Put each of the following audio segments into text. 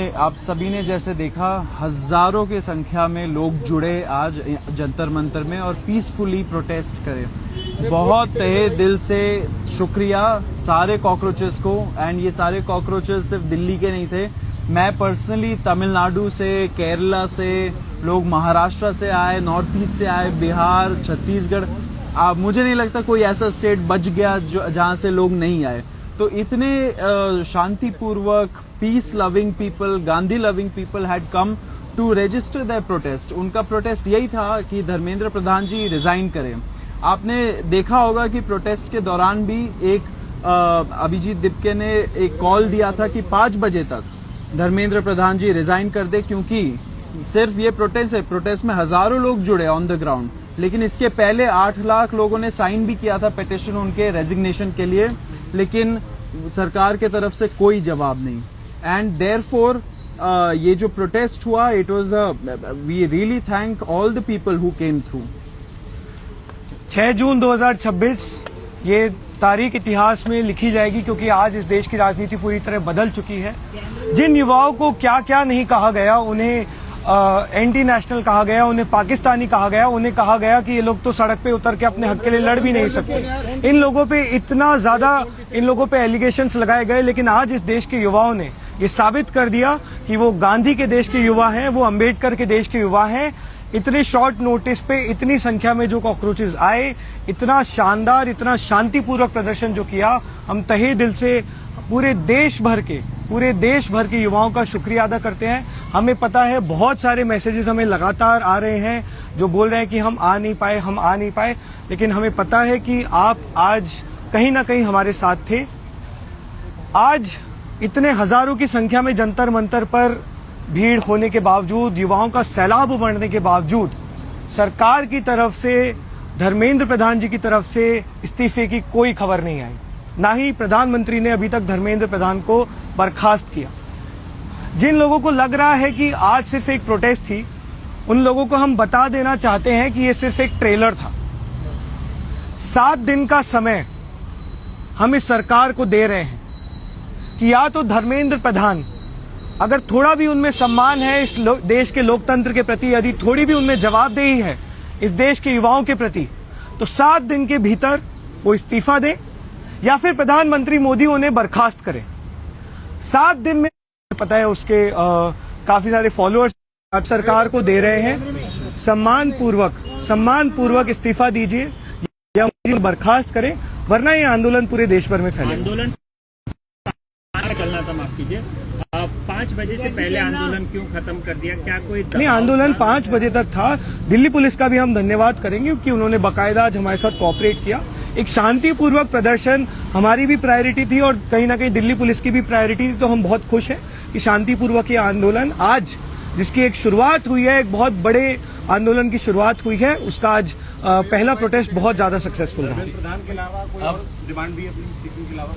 आप सभी ने जैसे देखा, हजारों की संख्या में लोग जुड़े आज जंतर मंतर में और पीसफुली प्रोटेस्ट करे। बहुत तहे दिल से शुक्रिया सारे कॉकरोचेस को। एंड ये सारे कॉकरोचेस सिर्फ दिल्ली के नहीं थे। मैं पर्सनली तमिलनाडु से, केरला से, लोग महाराष्ट्र से आए, नॉर्थ ईस्ट से आए, बिहार, छत्तीसगढ़। मुझे नहीं लगता कोई ऐसा स्टेट बच गया जहां से लोग नहीं आए। तो इतने शांतिपूर्वक, peace loving people, Gandhi loving people had come to register their protest. उनका प्रोटेस्ट यही था कि धर्मेंद्र प्रधान जी रिजाइन करें। आपने देखा होगा कि प्रोटेस्ट के दौरान भी एक अभिजीत दिपके ने एक कॉल दिया था कि 5 बजे तक धर्मेंद्र प्रधान जी रिजाइन कर दे, क्योंकि सिर्फ ये प्रोटेस्ट है, प्रोटेस्ट में हजारों लोग जुड़े ऑन द ग्राउंड। लेकिन इसके पहले 8 लाख लोगों ने साइन भी किया था पिटिशन उनके रेजिग्नेशन के लिए, लेकिन सरकार के तरफ से कोई जवाब नहीं। एंड देयरफॉर ये जो प्रोटेस्ट हुआ, it was we really thank all the people who came through. 6 जून 2026 ये तारीख इतिहास में लिखी जाएगी, क्योंकि आज इस देश की राजनीति पूरी तरह बदल चुकी है। जिन युवाओं को क्या क्या नहीं कहा गया, उन्हें एंटी नेशनल कहा गया, उन्हें पाकिस्तानी कहा गया, उन्हें कहा गया कि ये लोग तो सड़क पे उतर के अपने हक के लिए लड़ भी नहीं सकते। इन लोगों पे इतना ज्यादा इन लोगों पे एलिगेशंस लगाए गए, लेकिन आज इस देश के युवाओं ने ये साबित कर दिया कि वो गांधी के देश के युवा हैं, वो अंबेडकर के देश के युवा हैं। इतने शॉर्ट नोटिस पे इतनी संख्या में जो कॉकरोचेस आए, इतना शानदार, इतना शांतिपूर्वक प्रदर्शन जो किया, हम तहे दिल से पूरे देश भर के युवाओं का शुक्रिया अदा करते हैं। हमें पता है बहुत सारे मैसेजेस हमें लगातार आ रहे हैं जो बोल रहे हैं कि हम आ नहीं पाए, लेकिन हमें पता है कि आप आज कहीं ना कहीं हमारे साथ थे। आज इतने हजारों की संख्या में जंतर मंतर पर भीड़ होने के बावजूद, युवाओं का सैलाब उमड़ने के बावजूद, सरकार की तरफ से, धर्मेंद्र प्रधान जी की तरफ से इस्तीफे की कोई खबर नहीं आई। ना ही प्रधानमंत्री ने अभी तक धर्मेंद्र प्रधान को बर्खास्त किया। जिन लोगों को लग रहा है कि आज सिर्फ एक प्रोटेस्ट थी, उन लोगों को हम बता देना चाहते हैं कि ये सिर्फ एक ट्रेलर था। 7 दिन का समय हम इस सरकार को दे रहे हैं कि या तो धर्मेंद्र प्रधान, अगर थोड़ा भी उनमें सम्मान है इस देश के लोकतंत्र के प्रति, यदि थोड़ी भी उनमें जवाबदेही है इस देश के युवाओं के प्रति, तो 7 दिन के भीतर वो इस्तीफा दें या फिर प्रधानमंत्री मोदी उन्हें बर्खास्त करें। 7 दिन में पता है उसके काफी सारे फॉलोअर्स आज सरकार को दे रहे हैं। सम्मान पूर्वक इस्तीफा दीजिए या बर्खास्त करें, वरना ये आंदोलन पूरे देश भर में फैलेगा। आंदोलन चलना था, माफ कीजिए, 5 बजे से पहले आंदोलन क्यों खत्म कर दिया? क्या कोई नहीं, आंदोलन 5 बजे तक था। दिल्ली पुलिस का भी हम धन्यवाद करेंगे क्योंकि उन्होंने बाकायदा आज हमारे साथ कोऑपरेट किया। एक शांतिपूर्वक प्रदर्शन हमारी भी प्रायोरिटी थी और कहीं ना कहीं दिल्ली पुलिस की भी प्रायोरिटी थी, तो हम बहुत खुश हैं कि शांतिपूर्वक ये आंदोलन आज, जिसकी एक शुरुआत हुई है, एक बहुत बड़े आंदोलन की शुरुआत हुई है, उसका आज पहला प्रोटेस्ट बहुत ज्यादा सक्सेसफुल रहा। प्रधान के अलावा कोई और डिमांड भी अपनी स्पीकिंग के अलावा?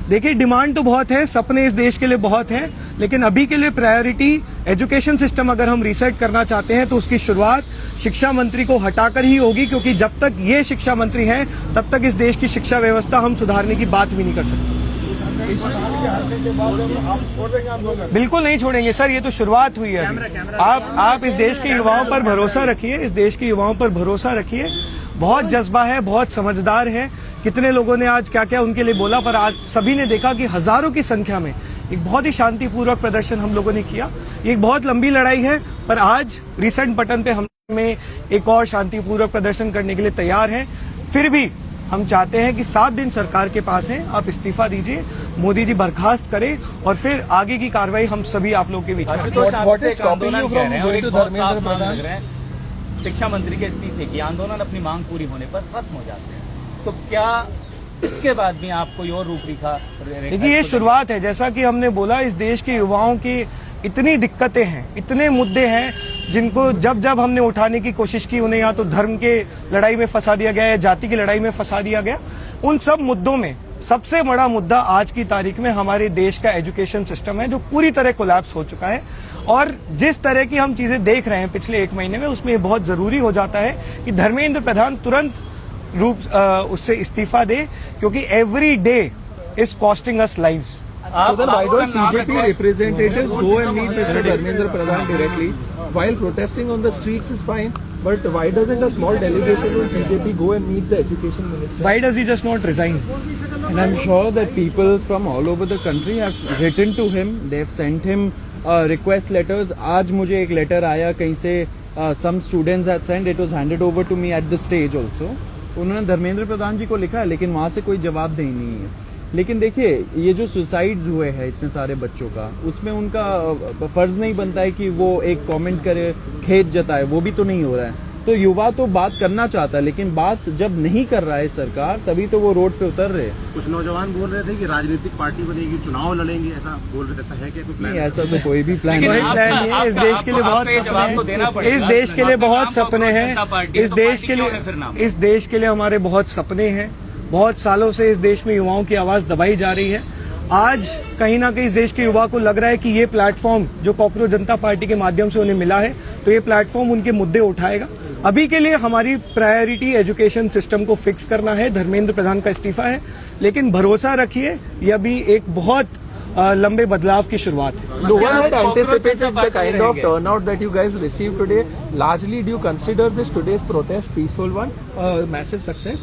देखिए, डिमांड तो बहुत है, सपने इस देश के लिए बहुत हैं, लेकिन अभी के लिए प्रायोरिटी एजुकेशन सिस्टम अगर हम रीसेट करना चाहते हैं तो उसकी शुरुआत शिक्षा मंत्री को हटाकर ही होगी, क्योंकि जब तक ये शिक्षा मंत्री हैं तब तक इस देश की शिक्षा व्यवस्था हम सुधारने की बात भी नहीं कर सकते। बिल्कुल नहीं छोड़ेंगे सर, ये तो शुरुआत हुई है। आप इस देश के युवाओं पर भरोसा रखिए, इस देश के युवाओं पर भरोसा रखिए। बहुत जज्बा है, बहुत समझदार है। कितने लोगों ने आज क्या क्या उनके लिए बोला, पर आज सभी ने देखा कि हजारों की संख्या में एक बहुत ही शांतिपूर्वक प्रदर्शन हम लोगों ने किया। ये एक बहुत लंबी लड़ाई है, पर आज रीसेंट बटन पे हम में एक और शांतिपूर्वक प्रदर्शन करने के लिए तैयार हैं। फिर भी हम चाहते हैं कि 7 दिन सरकार के पास हैं, आप इस्तीफा दीजिए, मोदी जी बर्खास्त करें और फिर आगे की कार्रवाई हम सभी आप लोगों के बीच में। शिक्षा मंत्री के इस्तीफे की आंदोलन अपनी मांग पूरी होने पर खत्म हो जाते हैं, तो क्या इसके बाद भी आप कोई और रूपरेखा? देखिए, ये शुरुआत है। जैसा कि हमने बोला, इस देश के युवाओं की इतनी दिक्कतें हैं, इतने मुद्दे हैं जिनको जब जब हमने उठाने की कोशिश की, उन्हें या तो धर्म के लड़ाई में फंसा दिया गया या जाति की लड़ाई में फंसा दिया गया। उन सब मुद्दों में सबसे बड़ा मुद्दा आज की तारीख में हमारे देश का एजुकेशन सिस्टम है, जो पूरी तरह कोलैप्स हो चुका है। और जिस तरह की हम चीजें देख रहे हैं पिछले 1 महीने में, उसमें बहुत जरूरी हो जाता है कि धर्मेंद्र प्रधान तुरंत रूप उससे इस्तीफा दे, क्योंकि every day is costing us lives. So then why don't CJP representatives go and meet Mr. Dharmendra Pradhan directly? While protesting on the streets is fine, but why doesn't a small delegation from CJP go and meet the education minister? Why does he just not resign? And I'm sure that people from all over the country have written to him. They've sent him request letters. आज मुझे एक letter आया कहीं से, some students had sent. It was handed over to me at the stage also. उन्होंने धर्मेंद्र प्रधान जी को लिखा है, लेकिन वहाँ से कोई जवाब नहीं है। लेकिन देखिए, ये जो सुसाइड्स हुए हैं इतने सारे बच्चों का, उसमें उनका फर्ज नहीं बनता है कि वो एक कमेंट करे, खेद जताए, वो भी तो नहीं हो रहा है। तो युवा तो बात करना चाहता है, लेकिन बात जब नहीं कर रहा है सरकार, तभी तो वो रोड पे उतर रहे हैं। कुछ नौजवान बोल रहे थे कि राजनीतिक पार्टी बनेगी, चुनाव लड़ेंगे, ऐसा बोल रहे थे, ऐसा है क्या कोई प्लान? नहीं, ऐसा तो कोई भी प्लान कोई नहीं। प्लान नहीं है। इस देश के लिए बहुत सपने हैं, इस देश के लिए बहुत सपने हैं, इस देश के लिए हमारे बहुत सपने हैं। बहुत सालों से इस देश में युवाओं की आवाज दबाई जा रही है। आज कहीं ना कहीं इस देश के युवा को लग रहा है कि ये प्लेटफॉर्म जो कॉकरोच जनता पार्टी के माध्यम से उन्हें मिला है, तो ये प्लेटफॉर्म उनके मुद्दे उठाएगा। अभी के लिए हमारी प्रायोरिटी एजुकेशन सिस्टम को फिक्स करना है, धर्मेंद्र प्रधान का इस्तीफा है, लेकिन भरोसा रखिए ये अभी एक बहुत लंबे बदलाव की शुरुआत है। No one had anticipated the kind of turnout that you guys received today. Largely, do you consider this today's protest peaceful one, a massive success?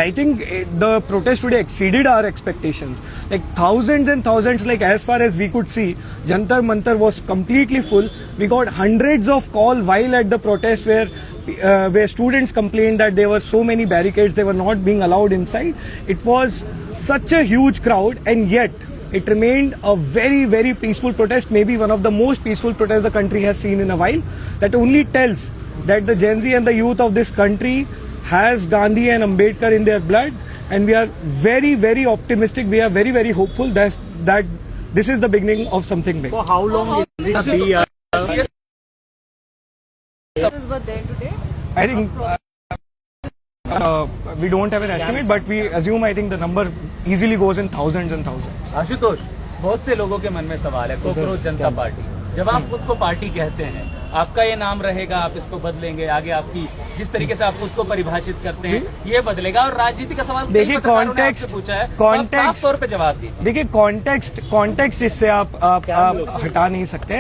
I think the protest today exceeded our expectations. Like thousands and thousands, like as far as we could see, Jantar Mantar was completely full. We got hundreds of calls while at the protest where students complained that there were so many barricades, they were not being allowed inside. It was such a huge crowd, and yet it remained a very, very peaceful protest, maybe one of the most peaceful protests the country has seen in a while. That only tells that the Gen Z and the youth of this country has Gandhi and Ambedkar in their blood, and we are very, very optimistic. We are very, very hopeful that this is the beginning of something big. For how long is it be? Were there today? I think we don't have an estimate, but we assume, I think the number easily goes in thousands and thousands. Ashutosh, बहुत से लोगों के मन में सवाल है, cockroach जनता party, जब आप खुद को पार्टी कहते हैं, आपका ये नाम रहेगा, आप इसको बदलेंगे, आगे आपकी जिस तरीके से आप खुद को परिभाषित करते हैं ये बदलेगा, और राजनीति का सवाल देखिए, कॉन्टेक्स्ट पूछा है, तो साफ तौर पे जवाब दीजिए। देखिए, कॉन्टेक्स्ट इससे आप हटा नहीं सकते।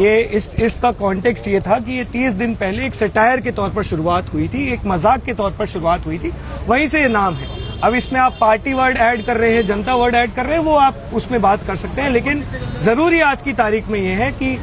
ये इसका कॉन्टेक्स्ट ये था कि ये 30 दिन पहले एक सटायर के तौर पर शुरुआत हुई थी, एक मजाक के तौर पर शुरुआत हुई थी, वहीं से ये नाम है। अब इसमें आप पार्टी वर्ड ऐड कर रहे हैं, जनता वर्ड ऐड कर रहे हैं, वो आप उसमें बात कर सकते हैं, लेकिन जरूरी आज की तारीख में ये है कि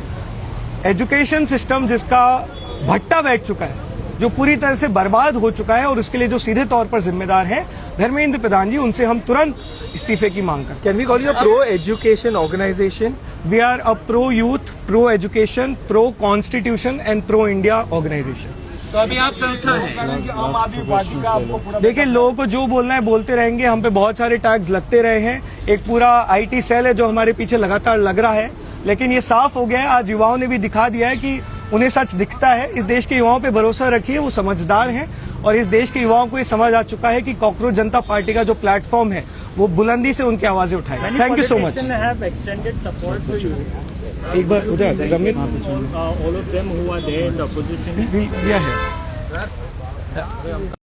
एजुकेशन सिस्टम जिसका भट्टा बैठ चुका है, जो पूरी तरह से बर्बाद हो चुका है, और उसके लिए जो सीधे तौर पर जिम्मेदार है धर्मेंद्र प्रधान जी, उनसे हम तुरंत इस्तीफे की मांग करते हैं। Can we call you a pro-education organization? We are a pro youth, pro education, pro constitution and pro India organization. तो अभी आप संस्था हैं। देखिए, लोगों को जो बोलना है बोलते रहेंगे, हम पे बहुत सारे टैग्स लगते रहे हैं, एक पूरा IT सेल है जो हमारे पीछे लगातार लग रहा है, लेकिन ये साफ हो गया है, आज युवाओं ने भी दिखा दिया है कि उन्हें सच दिखता है। इस देश के युवाओं पे भरोसा रखिए, वो समझदार हैं, और इस देश के युवाओं को ये समझ आ चुका है कि कॉकरोच जनता पार्टी का जो प्लेटफॉर्म है वो बुलंदी से उनकी आवाजें उठाएगा। Thank you so much. एक बार उधर Ramit, All of them who are there in the opposition. we are here.